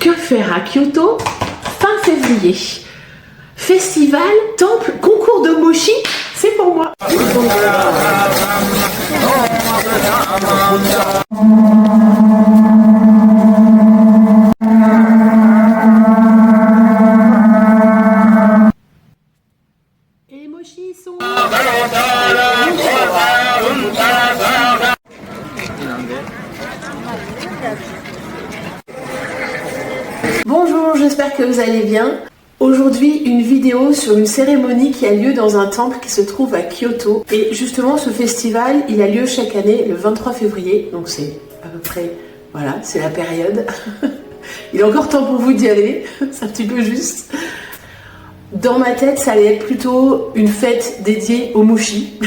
Que faire à Kyoto fin février? Festival, temple, concours de mochi, c'est pour moi. Et les mochis sont... Bonjour, j'espère que vous allez bien. Aujourd'hui, une vidéo sur une cérémonie qui a lieu dans un temple qui se trouve à Kyoto. Et justement, ce festival, il a lieu chaque année le 23 février. Donc c'est à peu près, voilà, c'est la période. Il est encore temps pour vous d'y aller, c'est un petit peu juste. Dans ma tête, ça allait être plutôt une fête dédiée aux mochis.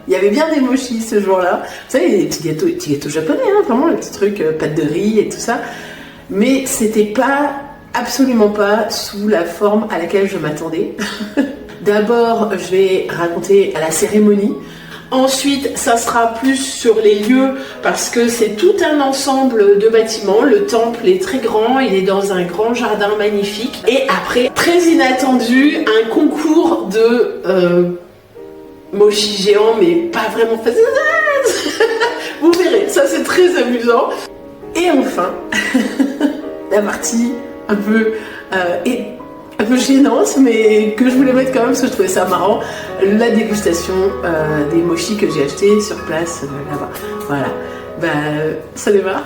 Il y avait bien des mochis ce jour-là. Vous savez, les petits gâteaux japonais, hein, vraiment, les petits trucs, pâte de riz et tout ça. Mais c'était pas, absolument pas sous la forme à laquelle je m'attendais. D'abord, je vais raconter à la cérémonie. Ensuite, ça sera plus sur les lieux parce que c'est tout un ensemble de bâtiments. Le temple est très grand, il est dans un grand jardin magnifique. Et après, très inattendu, un concours de mochi géants, mais pas vraiment facile. Vous verrez, ça c'est très amusant. Et enfin, la partie un peu gênante, mais que je voulais mettre quand même parce que je trouvais ça marrant, la dégustation des mochis que j'ai achetés sur place là-bas. Voilà, ça démarre.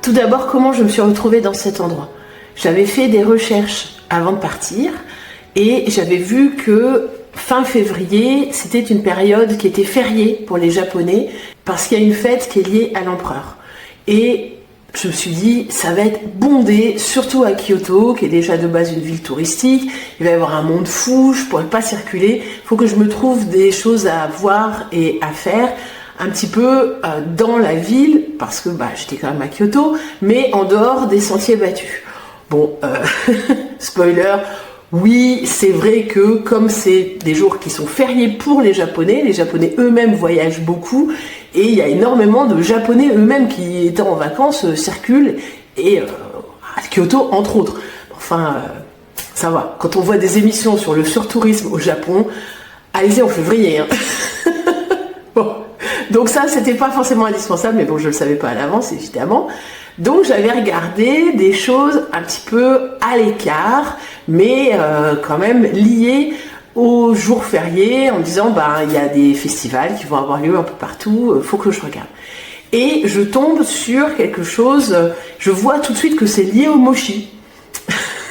Tout d'abord, comment je me suis retrouvée dans cet endroit? J'avais fait des recherches avant de partir et j'avais vu que fin février, c'était une période qui était fériée pour les Japonais parce qu'il y a une fête qui est liée à l'empereur. Et je me suis dit, ça va être bondé, surtout à Kyoto, qui est déjà de base une ville touristique. Il va y avoir un monde fou, je ne pourrais pas circuler. Il faut que je me trouve des choses à voir et à faire un petit peu dans la ville, parce que j'étais quand même à Kyoto, mais en dehors des sentiers battus. Bon, spoiler, oui, c'est vrai que comme c'est des jours qui sont fériés pour les Japonais eux-mêmes voyagent beaucoup, et il y a énormément de Japonais eux-mêmes qui, étant en vacances, circulent, et à Kyoto, entre autres. Enfin, ça va. Quand on voit des émissions sur le surtourisme au Japon, allez-y en février, hein. Bon. Donc ça, c'était pas forcément indispensable, mais bon, je le savais pas à l'avance, évidemment. Donc j'avais regardé des choses un petit peu à l'écart, mais quand même liées aux jours fériés, en me disant, il y a des festivals qui vont avoir lieu un peu partout, faut que je regarde. Et je tombe sur quelque chose, je vois tout de suite que c'est lié au mochi.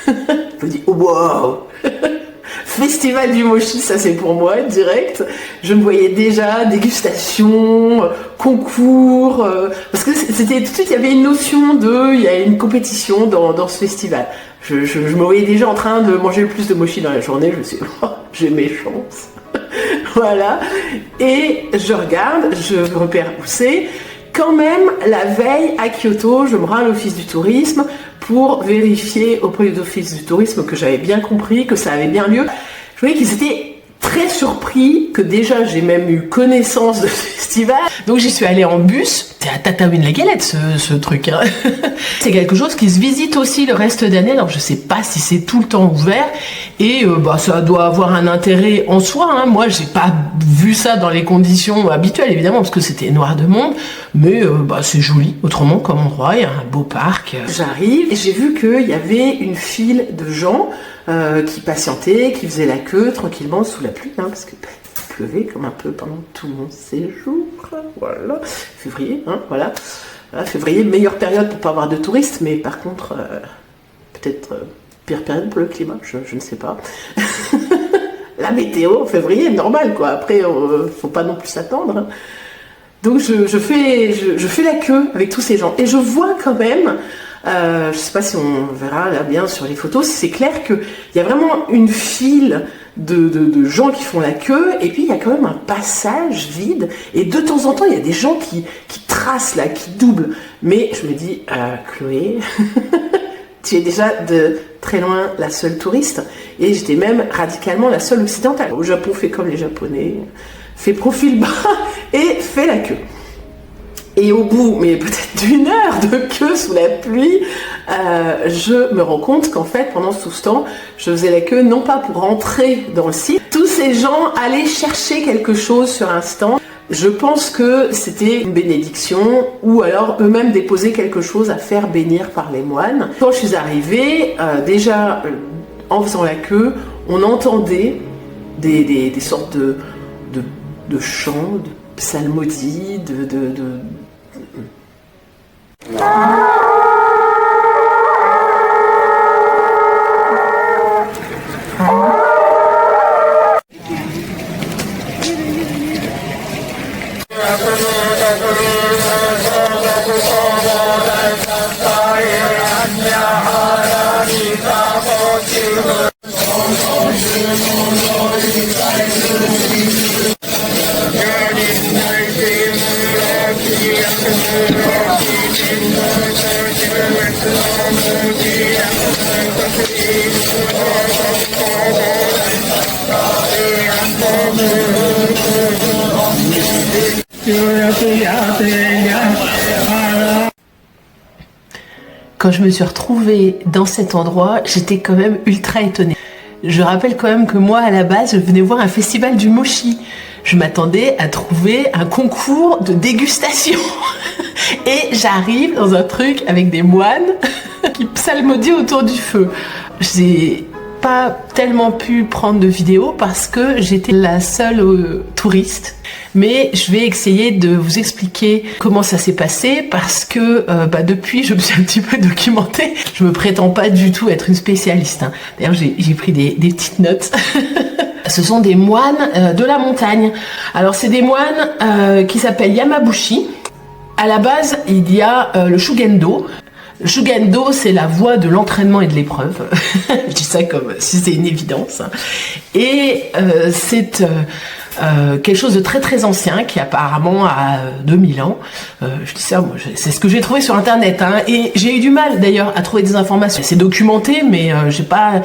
Je me dis, oh wow. Festival du mochi, ça c'est pour moi, direct. Je me voyais déjà dégustation, concours, parce que c'était tout de suite, il y avait une notion il y a une compétition dans ce festival. Je me voyais déjà en train de manger le plus de mochi dans la journée, je me suis dit, oh, j'ai mes chances. Voilà. Et je regarde, je repère où c'est. Quand même, la veille à Kyoto, je me rends à l'office du tourisme pour vérifier auprès de l'office du tourisme que j'avais bien compris, que ça avait bien lieu. Je voyais qu'ils étaient très surpris que déjà j'ai même eu connaissance de ce festival. Donc j'y suis allée en bus. C'est à Tataouine-la-Galette ce truc. Hein. C'est quelque chose qui se visite aussi le reste d'année. Alors je sais pas si c'est tout le temps ouvert. Et ça doit avoir un intérêt en soi. Hein. Moi j'ai pas vu ça dans les conditions habituelles évidemment parce que c'était noir de monde. Mais c'est joli autrement comme endroit. Il y a un beau parc. J'arrive et j'ai vu qu'il y avait une file de gens qui patientaient, qui faisaient la queue tranquillement sous la pluie, hein, parce que pleuvait comme un peu pendant tout mon séjour. Voilà, février, hein, voilà. Février, meilleure période pour pas avoir de touristes, mais par contre, peut-être pire période pour le climat, je ne sais pas. La météo en février, normal quoi. Après, faut pas non plus s'attendre. Hein. Donc je fais la queue avec tous ces gens et je vois quand même. Je sais pas si on verra là bien sur les photos, c'est clair qu'il y a vraiment une file de gens qui font la queue et puis il y a quand même un passage vide et de temps en temps il y a des gens qui tracent là, qui doublent. Mais je me dis, Chloé, tu es déjà de très loin la seule touriste et j'étais même radicalement la seule occidentale. Au Japon, fait comme les Japonais, fait profil bas et fait la queue. Et au bout, mais peut-être d'une heure de queue sous la pluie, je me rends compte qu'en fait, pendant tout ce temps, je faisais la queue non pas pour rentrer dans le site. Tous ces gens allaient chercher quelque chose sur un stand. Je pense que c'était une bénédiction ou alors eux-mêmes déposaient quelque chose à faire bénir par les moines. Quand je suis arrivée, déjà en faisant la queue, on entendait des sortes de chants, de psalmodies, Quand je me suis retrouvée dans cet endroit, j'étais quand même ultra étonnée. Je rappelle quand même que moi, à la base, je venais voir un festival du mochi. Je m'attendais à trouver un concours de dégustation. Et j'arrive dans un truc avec des moines qui psalmodient autour du feu. J'ai pas tellement pu prendre de vidéos parce que j'étais la seule touriste. Mais je vais essayer de vous expliquer comment ça s'est passé parce que depuis je me suis un petit peu documentée. Je me prétends pas du tout être une spécialiste. Hein. D'ailleurs j'ai pris des petites notes. Ce sont des moines de la montagne. Alors c'est des moines qui s'appellent Yamabushi. À la base il y a le Shugendo. Le Shugendo, c'est la voie de l'entraînement et de l'épreuve. Je dis ça comme si c'était une évidence. Et c'est quelque chose de très très ancien qui apparemment a 2000 ans. Je dis ça, moi, c'est ce que j'ai trouvé sur internet. Hein, et j'ai eu du mal d'ailleurs à trouver des informations. C'est documenté, mais j'ai pas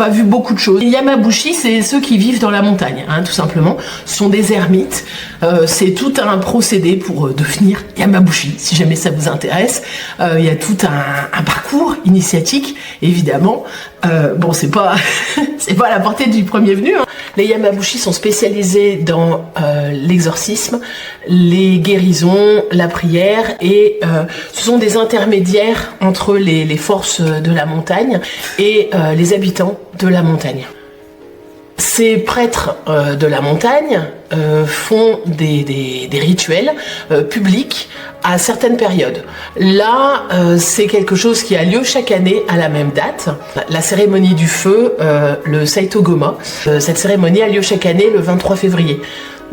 vu beaucoup de choses. Les Yamabushi, c'est ceux qui vivent dans la montagne, hein, tout simplement. Ce sont des ermites. C'est tout un procédé pour devenir Yamabushi, si jamais ça vous intéresse. Il y a tout un parcours initiatique, évidemment. Bon, c'est pas à la portée du premier venu. Hein. Les Yamabushi sont spécialisés dans l'exorcisme, les guérisons, la prière et ce sont des intermédiaires entre les forces de la montagne et les habitants de la montagne. Ces prêtres de la montagne font des rituels publics à certaines périodes. Là, c'est quelque chose qui a lieu chaque année à la même date. La cérémonie du feu, le Saitogoma, cette cérémonie a lieu chaque année le 23 février.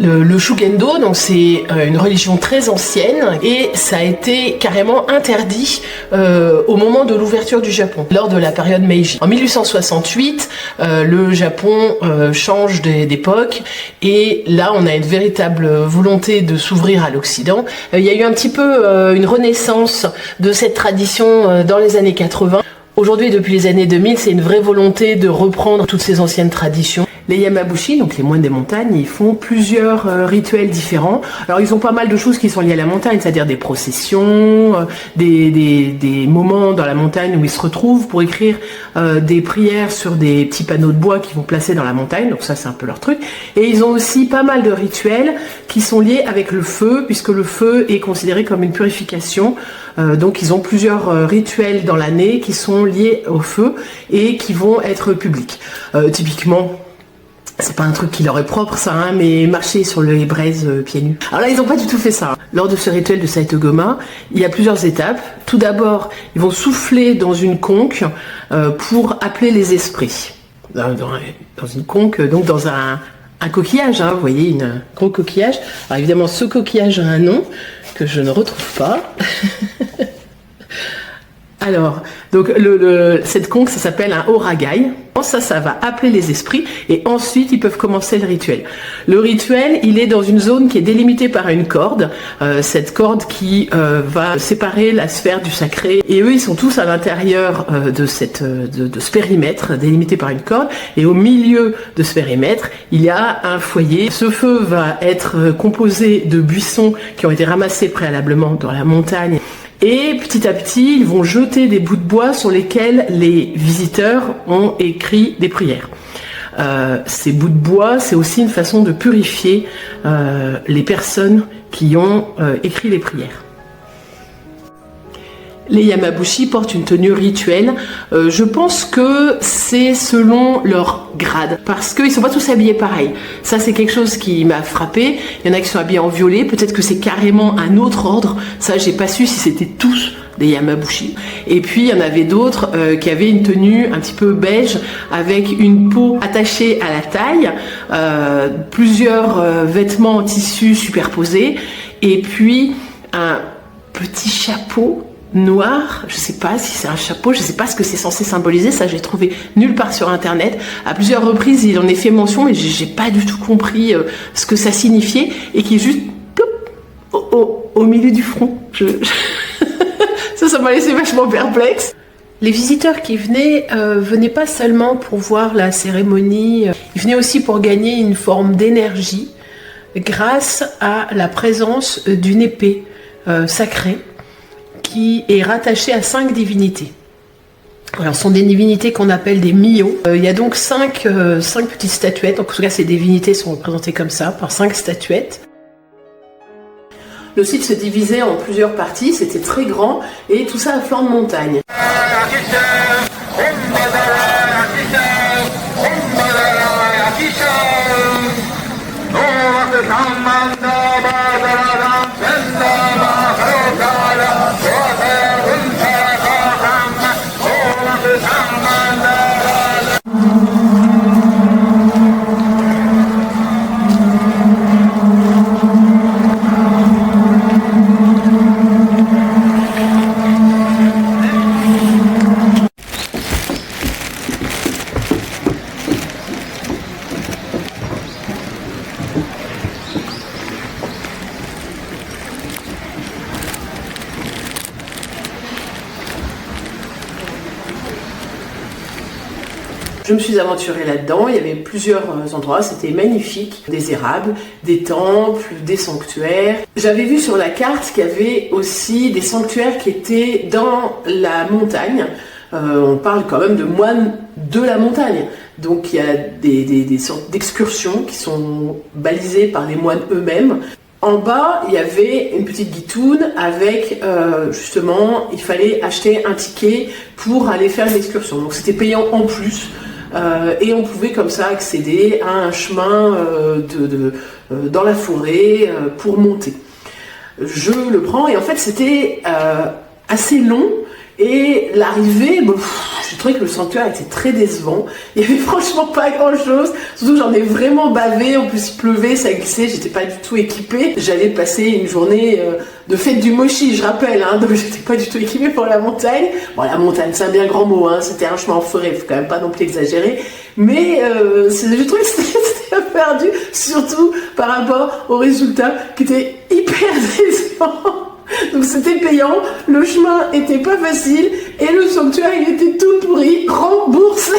Le Shugendo, donc c'est une religion très ancienne et ça a été carrément interdit au moment de l'ouverture du Japon, lors de la période Meiji. En 1868, le Japon change d'époque et là on a une véritable volonté de s'ouvrir à l'Occident. Il y a eu un petit peu une renaissance de cette tradition dans les années 80. Aujourd'hui, depuis les années 2000, c'est une vraie volonté de reprendre toutes ces anciennes traditions. Les Yamabushi, donc les moines des montagnes, ils font plusieurs rituels différents. Alors ils ont pas mal de choses qui sont liées à la montagne, c'est-à-dire des processions, des moments dans la montagne où ils se retrouvent pour écrire des prières sur des petits panneaux de bois qu'ils vont placer dans la montagne, donc ça c'est un peu leur truc. Et ils ont aussi pas mal de rituels qui sont liés avec le feu, puisque le feu est considéré comme une purification. Donc ils ont plusieurs rituels dans l'année qui sont liés au feu et qui vont être publics. Typiquement, c'est pas un truc qui leur est propre ça, hein, mais marcher sur les braises pieds nus. Alors là, ils n'ont pas du tout fait ça. Lors de ce rituel de Saitogoma, il y a plusieurs étapes. Tout d'abord, ils vont souffler dans une conque pour appeler les esprits. Dans une conque, donc dans un coquillage, hein, vous voyez, un gros coquillage. Alors évidemment, ce coquillage a un nom que je ne retrouve pas. Alors, donc cette conque, ça s'appelle un oragai. Ça va appeler les esprits et ensuite ils peuvent commencer le rituel. Le rituel, il est dans une zone qui est délimitée par une corde, cette corde qui va séparer la sphère du sacré. Et eux, ils sont tous à l'intérieur de ce périmètre délimité par une corde. Et au milieu de ce périmètre, il y a un foyer. Ce feu va être composé de buissons qui ont été ramassés préalablement dans la montagne. Et petit à petit, ils vont jeter des bouts de bois sur lesquels les visiteurs ont écrit des prières. Ces bouts de bois, c'est aussi une façon de purifier les personnes qui ont écrit les prières. Les Yamabushi portent une tenue rituelle. Je pense que c'est selon leur grade, parce qu'ils ne sont pas tous habillés pareil. Ça, c'est quelque chose qui m'a frappé. Il y en a qui sont habillés en violet. Peut-être que c'est carrément un autre ordre. Ça, j'ai pas su si c'était tous des Yamabushi. Et puis, il y en avait d'autres qui avaient une tenue un petit peu beige, avec une peau attachée à la taille, plusieurs vêtements en tissu superposés, et puis un petit chapeau noir, je sais pas si c'est un chapeau, je sais pas ce que c'est censé symboliser, ça j'ai trouvé nulle part sur internet. À plusieurs reprises il en est fait mention, mais j'ai pas du tout compris ce que ça signifiait, et qui est juste au milieu du front. Ça m'a laissé vachement perplexe. Les visiteurs qui venaient venaient pas seulement pour voir la cérémonie, ils venaient aussi pour gagner une forme d'énergie grâce à la présence d'une épée sacrée qui est rattachée à 5 divinités. Alors, ce sont des divinités qu'on appelle des Mio. Il y a donc 5 petites statuettes. Donc, en tout cas, ces divinités sont représentées comme ça, par 5 statuettes. Le site se divisait en plusieurs parties, c'était très grand, et tout ça à flanc de montagne. Je me suis aventurée là-dedans, il y avait plusieurs endroits, c'était magnifique, des érables, des temples, des sanctuaires. J'avais vu sur la carte qu'il y avait aussi des sanctuaires qui étaient dans la montagne. On parle quand même de moines de la montagne. Donc il y a des sortes d'excursions qui sont balisées par les moines eux-mêmes. En bas, il y avait une petite guitoune avec, justement, il fallait acheter un ticket pour aller faire une excursion. Donc c'était payant en plus. Et on pouvait comme ça accéder à un chemin dans la forêt pour monter. Je le prends et en fait c'était assez long, et l'arrivée, j'ai trouvé que le sanctuaire était très décevant. Il n'y avait franchement pas grand chose, surtout que j'en ai vraiment bavé, en plus il pleuvait, ça glissait, j'étais pas du tout équipée. J'allais passer une journée de fête du mochi, je rappelle, hein, donc j'étais pas du tout équipée pour la montagne. Bon, la montagne c'est un bien grand mot, hein, c'était un chemin en forêt, faut quand même pas non plus exagérer, mais je trouvais que c'était perdu, surtout par rapport au résultat qui était hyper décevant. Donc c'était payant, le chemin était pas facile et le sanctuaire il était tout pourri, remboursé.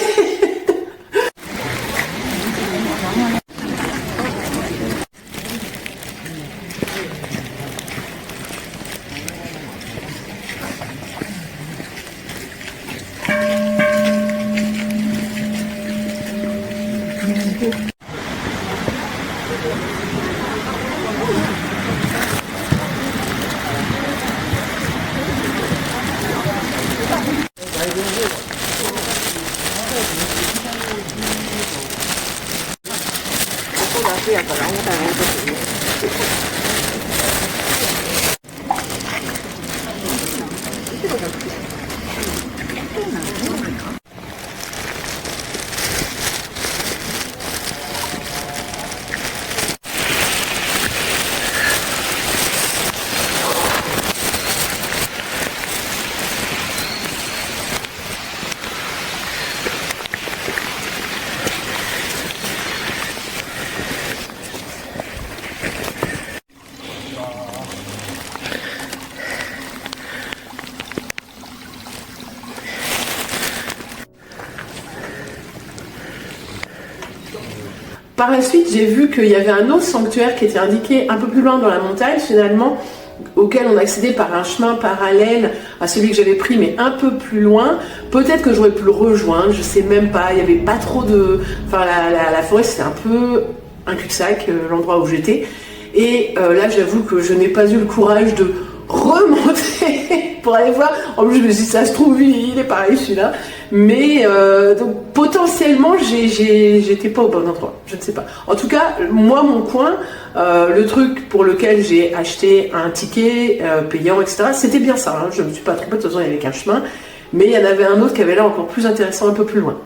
Par la suite, j'ai vu qu'il y avait un autre sanctuaire qui était indiqué un peu plus loin dans la montagne, finalement, auquel on accédait par un chemin parallèle à celui que j'avais pris, mais un peu plus loin. Peut-être que j'aurais pu le rejoindre, je sais même pas. Il n'y avait pas trop de... Enfin, la forêt, c'était un peu un cul-de-sac, l'endroit où j'étais. Et là, j'avoue que je n'ai pas eu le courage de remonter pour aller voir. En plus, je me suis dit, ça se trouve, il est pareil celui-là. Mais donc potentiellement, j'étais pas au bon endroit. Je ne sais pas. En tout cas, moi, mon coin, le truc pour lequel j'ai acheté un ticket payant, etc., c'était bien ça. Hein. Je ne me suis pas trompée. De toute façon, il n'y avait qu'un chemin. Mais il y en avait un autre qui avait l'air encore plus intéressant, un peu plus loin.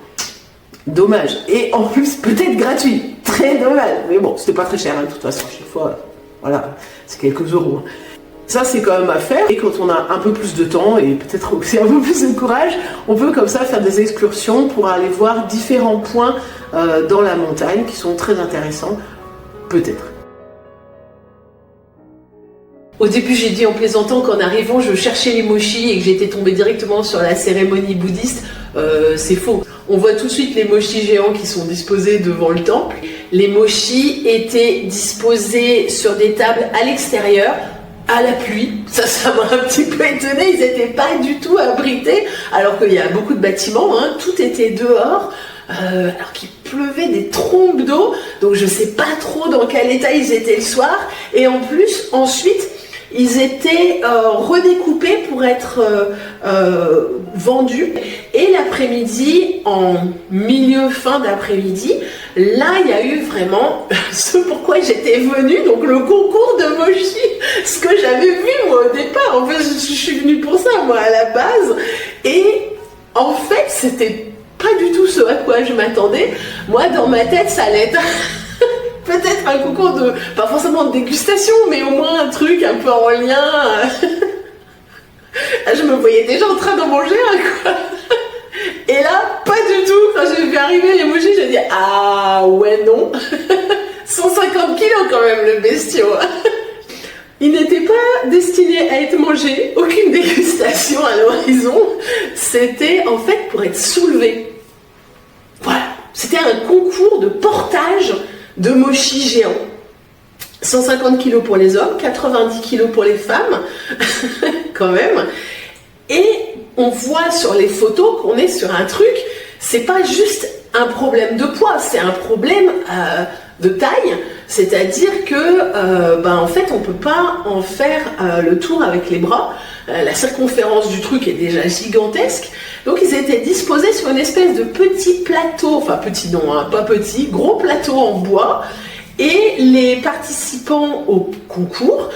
Dommage. Et en plus, peut-être gratuit. Très dommage. Mais bon, c'était pas très cher, hein, de toute façon. Chaque fois, voilà, c'est quelques euros. Hein. Ça, c'est quand même à faire. Et quand on a un peu plus de temps et peut-être aussi un peu plus de courage, on peut comme ça faire des excursions pour aller voir différents points dans la montagne qui sont très intéressants, peut-être. Au début, j'ai dit en plaisantant qu'en arrivant, je cherchais les mochis et que j'étais tombée directement sur la cérémonie bouddhiste. C'est faux. On voit tout de suite les mochis géants qui sont disposés devant le temple. Les mochis étaient disposés sur des tables à l'extérieur, à la pluie. Ça m'a un petit peu étonnée. Ils n'étaient pas du tout abrités, alors qu'il y a beaucoup de bâtiments. Hein. Tout était dehors. Alors qu'il pleuvait des trombes d'eau. Donc je ne sais pas trop dans quel état ils étaient le soir. Et en plus, ensuite, ils étaient redécoupés pour être vendus. Et l'après-midi, en milieu, fin d'après-midi, là, il y a eu vraiment ce pourquoi j'étais venue, donc le concours de mochi, ce que j'avais vu moi au départ. En fait, je suis venue pour ça, moi, à la base. Et en fait, c'était pas du tout ce à quoi je m'attendais. Moi, dans ma tête, ça allait être... peut-être un concours de, pas forcément de dégustation, mais au moins un truc un peu en lien. Je me voyais déjà en train d'en manger un, quoi. Et là, pas du tout. Quand j'ai vu arriver les mochis, j'ai dit, ah ouais, non. 150 kilos quand même, le bestiau. Il n'était pas destiné à être mangé, aucune dégustation à l'horizon. C'était en fait pour être soulevé. Voilà. C'était un concours de portage de mochis géants. 150 kilos pour les hommes, 90 kilos pour les femmes, quand même. Et on voit sur les photos qu'on est sur un truc, c'est pas juste un problème de poids, c'est un problème de taille, c'est-à-dire que en fait on peut pas en faire le tour avec les bras. La circonférence du truc est déjà gigantesque, donc ils étaient disposés sur une espèce de petit plateau, enfin petit non, hein, pas petit, gros plateau en bois, et les participants au concours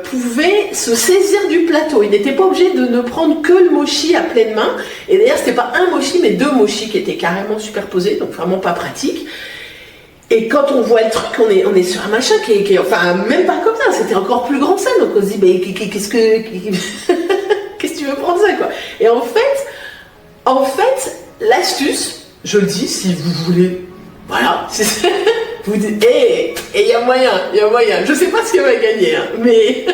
pouvaient se saisir du plateau. Ils n'étaient pas obligés de ne prendre que le mochi à pleine main, et d'ailleurs c'était pas un mochi mais deux mochis qui étaient carrément superposés, donc vraiment pas pratique. Et quand on voit le truc, on est sur un machin qui est enfin, même pas comme ça, c'était encore plus grand que ça, donc on se dit, qu'est-ce que tu veux prendre ça, quoi. Et en fait, l'astuce, je le dis, si vous voulez, voilà, vous dites, et il y a moyen, je sais pas ce qu'il va gagner, hein, mais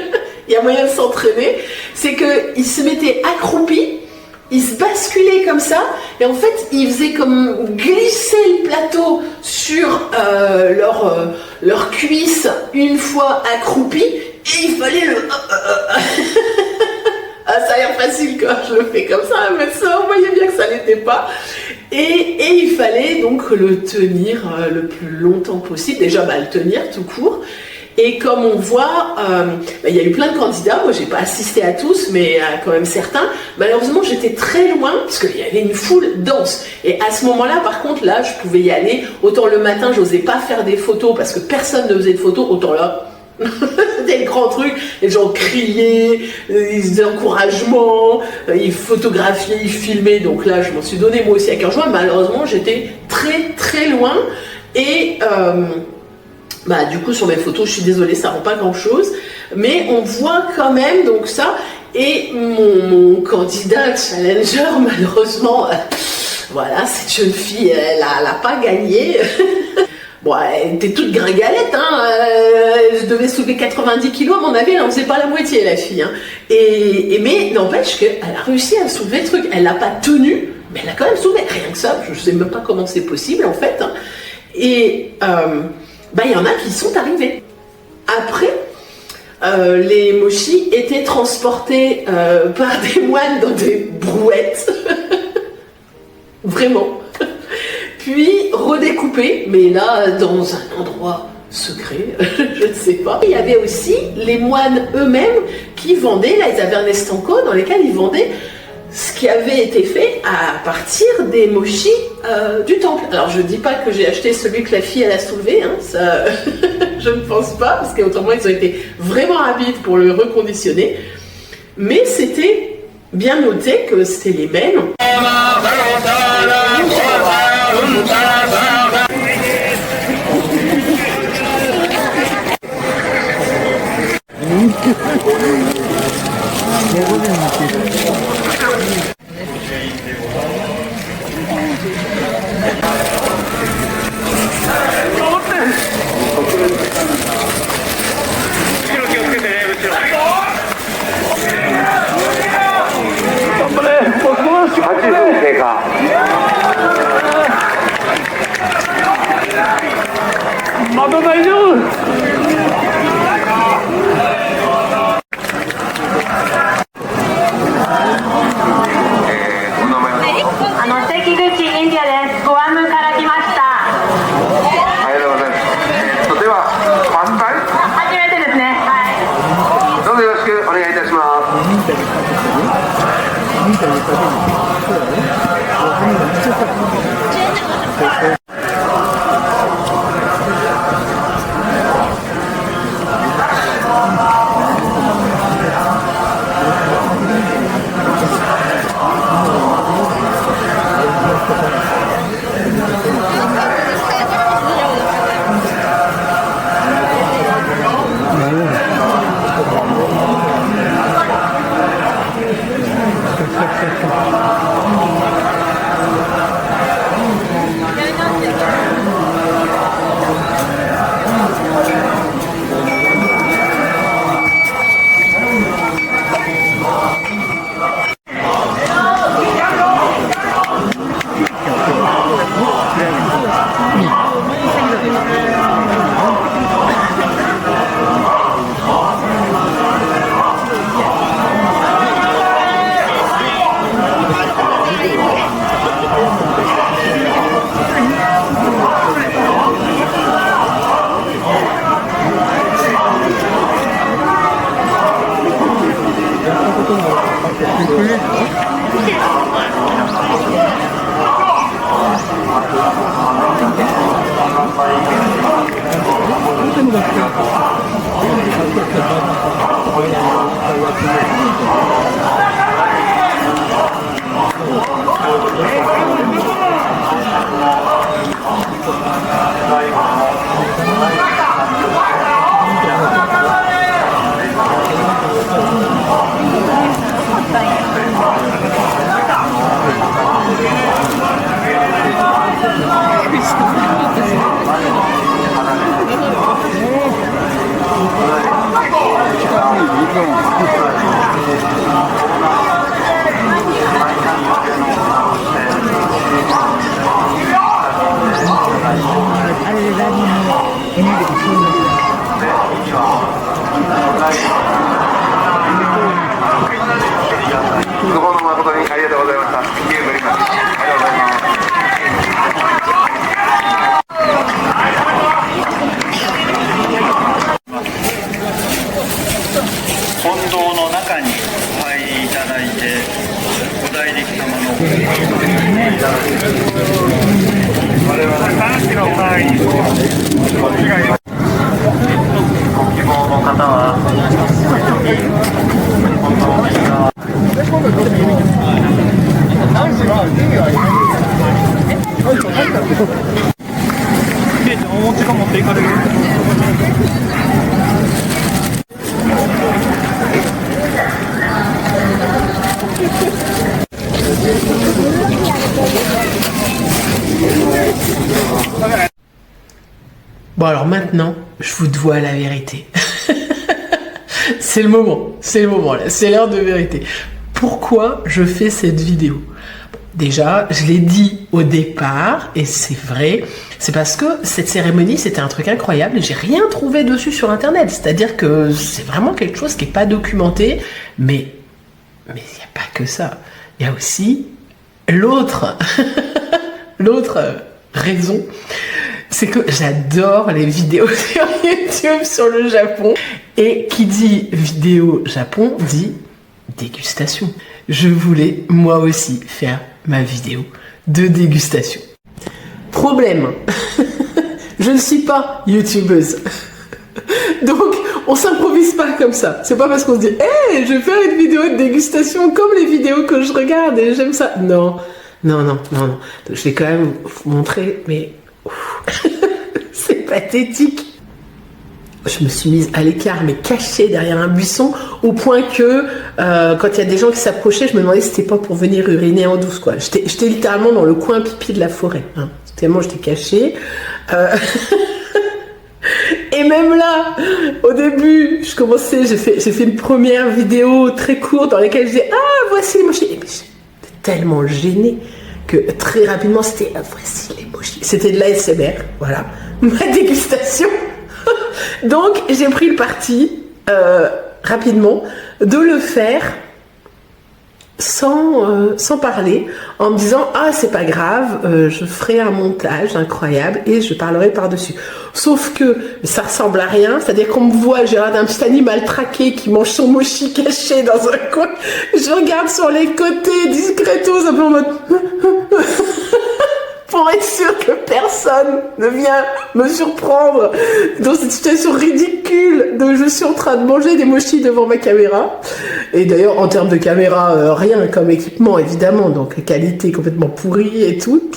il y a moyen de s'entraîner, c'est qu'il se mettait accroupi, ils se basculaient comme ça, et en fait, ils faisaient comme glisser le plateau sur leurs cuisses une fois accroupis, et il fallait le... Ah, ça a l'air facile quand je le fais comme ça, mais ça, on voyait bien que ça n'était pas. Et il fallait donc le tenir le plus longtemps possible, déjà le tenir tout court. Et comme on voit, il y a eu plein de candidats, moi j'ai pas assisté à tous, mais quand même certains. Malheureusement j'étais très loin, parce qu'il y avait une foule dense. Et à ce moment-là, par contre, là, je pouvais y aller. Autant le matin, j'osais pas faire des photos, parce que personne ne faisait de photos, autant là... C'était le grand truc, les gens criaient, ils faisaient encouragement, ils photographiaient, ils filmaient, donc là je m'en suis donné moi aussi à cœur joie. Malheureusement j'étais très très loin et du coup sur mes photos, je suis désolée, ça rend pas grand chose, mais on voit quand même donc ça. Et mon candidat challenger, malheureusement, voilà, cette jeune fille, elle a pas gagné. Bon, elle était toute gringalette, hein. Je devais soulever 90 kilos, à mon avis, elle n'en faisait pas la moitié, la fille. Hein. Mais n'empêche qu'elle a réussi à soulever le truc. Elle l'a pas tenu, mais elle a quand même soulevé. Rien que ça, je ne sais même pas comment c'est possible, en fait. Hein. Et il y en a qui sont arrivés. Après, les mochis étaient transportés par des moines dans des brouettes. Vraiment. Puis redécoupé, mais là dans un endroit secret, je ne sais pas. Il y avait aussi les moines eux-mêmes qui vendaient, là ils avaient un estanco dans lequel ils vendaient ce qui avait été fait à partir des mochis du temple. Alors je ne dis pas que j'ai acheté celui que la fille elle a soulevé, hein, ça je ne pense pas, parce qu'autrement ils ont été vraiment rapides pour le reconditionner, mais c'était bien noté que c'était les mêmes. Bon alors maintenant, je vous dois la vérité. C'est le moment là, c'est l'heure de vérité. Pourquoi je fais cette vidéo? Déjà, je l'ai dit au départ, et c'est vrai, c'est parce que cette cérémonie, c'était un truc incroyable, et j'ai rien trouvé dessus sur internet. C'est-à-dire que c'est vraiment quelque chose qui n'est pas documenté, mais il n'y a pas que ça. Il y a aussi l'autre raison, c'est que j'adore les vidéos sur YouTube sur le Japon. Et qui dit vidéo Japon dit dégustation. Je voulais moi aussi faire ma vidéo de dégustation. Problème, je ne suis pas youtubeuse. Donc on s'improvise pas comme ça. C'est pas parce qu'on se dit hey, je vais faire une vidéo de dégustation comme les vidéos que je regarde et j'aime ça. Non. Je vais quand même vous montrer, mais c'est pathétique. Je me suis mise à l'écart, mais cachée derrière un buisson, au point que quand il y a des gens qui s'approchaient, je me demandais si c'était pas pour venir uriner en douce, quoi. J'étais littéralement dans le coin pipi de la forêt, hein. Tellement j'étais cachée. Et même là, au début, j'ai fait une première vidéo très courte dans laquelle je disais ah voici les mochis. Et puis j'étais tellement gênée que très rapidement c'était voici les mochis. C'était de l'ASMR, voilà, ma dégustation. Donc j'ai pris le parti rapidement de le faire sans parler, en me disant ah c'est pas grave, je ferai un montage incroyable et je parlerai par-dessus. Sauf que ça ressemble à rien, c'est-à-dire qu'on me voit, j'ai l'air d'un petit animal traqué qui mange son mochi caché dans un coin, je regarde sur les côtés discretos un peu en mode pour être sûr que personne ne vient me surprendre dans cette situation ridicule de je suis en train de manger des mochis devant ma caméra. Et d'ailleurs, en termes de caméra, rien comme équipement, évidemment, donc qualité complètement pourrie et tout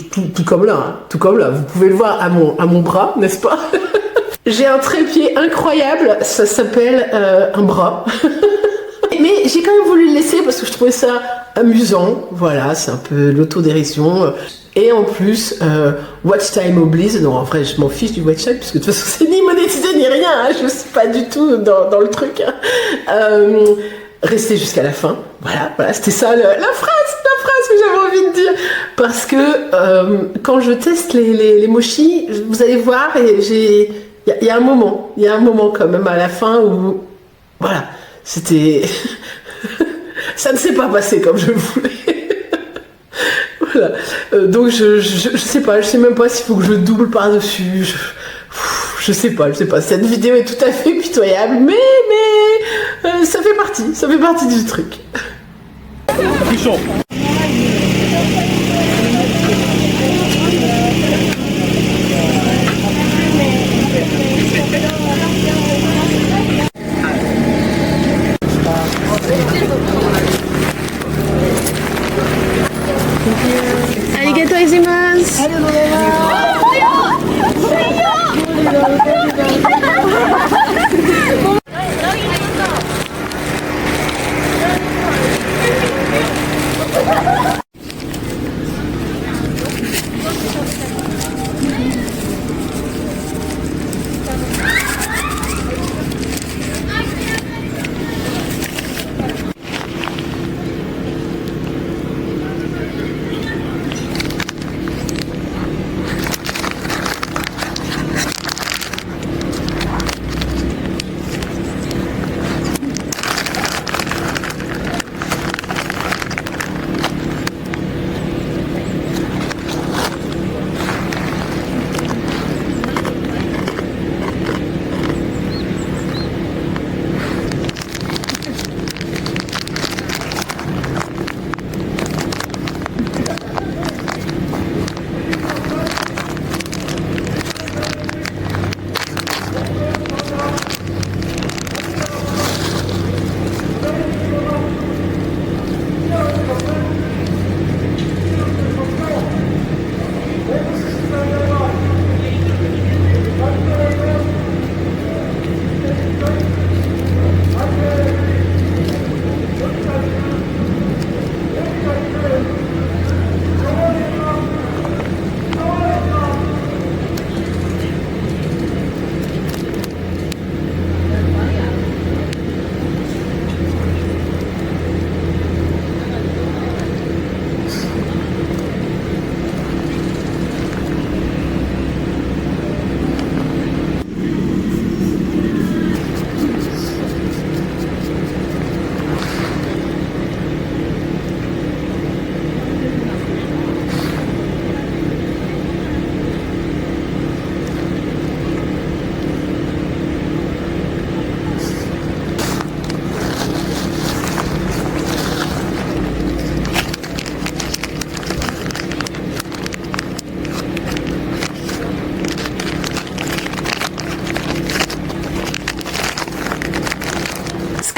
comme là, hein, tout comme là. Vous pouvez le voir à mon bras, n'est-ce pas? J'ai un trépied incroyable, ça s'appelle un bras. Mais j'ai quand même voulu le laisser parce que je trouvais ça amusant. Voilà, c'est un peu l'autodérision. Et en plus, watch time oblige, donc en vrai je m'en fiche du watch time, puisque de toute façon c'est ni monétisé ni rien, hein, je suis pas du tout dans le truc. Hein. Restez jusqu'à la fin, voilà, c'était ça la phrase que j'avais envie de dire. Parce que quand je teste les mochis, vous allez voir, il y a un moment quand même à la fin où, voilà, c'était... ça ne s'est pas passé comme je le voulais. Voilà. Donc je sais pas, je sais même pas s'il faut que je double par-dessus. Je sais pas. Cette vidéo est tout à fait pitoyable, mais ça fait partie du truc. Arigatou gozaimasu.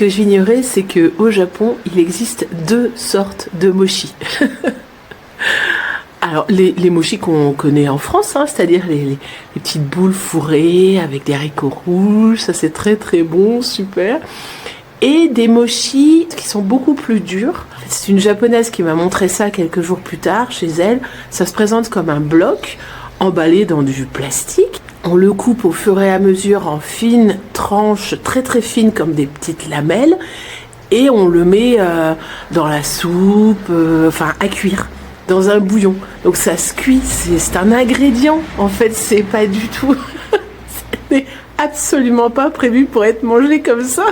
que j'ignorais, c'est qu'au Japon, il existe 2 sortes de mochi. Alors, les mochis qu'on connaît en France, hein, c'est-à-dire les petites boules fourrées avec des haricots rouges, ça c'est très très bon, super. Et des mochis qui sont beaucoup plus durs. C'est une japonaise qui m'a montré ça quelques jours plus tard chez elle. Ça se présente comme un bloc emballé dans du plastique. On le coupe au fur et à mesure en fines tranches, très très fines comme des petites lamelles. Et on le met dans la soupe, à cuire, dans un bouillon. Donc ça se cuit, c'est un ingrédient. En fait, c'est pas du tout... c'est absolument pas prévu pour être mangé comme ça.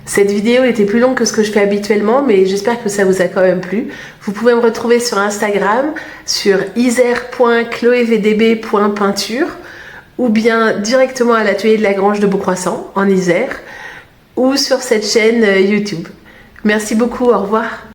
Cette vidéo était plus longue que ce que je fais habituellement, mais j'espère que ça vous a quand même plu. Vous pouvez me retrouver sur Instagram, sur isère.chloévdb.peinture, ou bien directement à l'atelier de la Grange de Beaucroissant, en Isère, ou sur cette chaîne YouTube. Merci beaucoup, au revoir.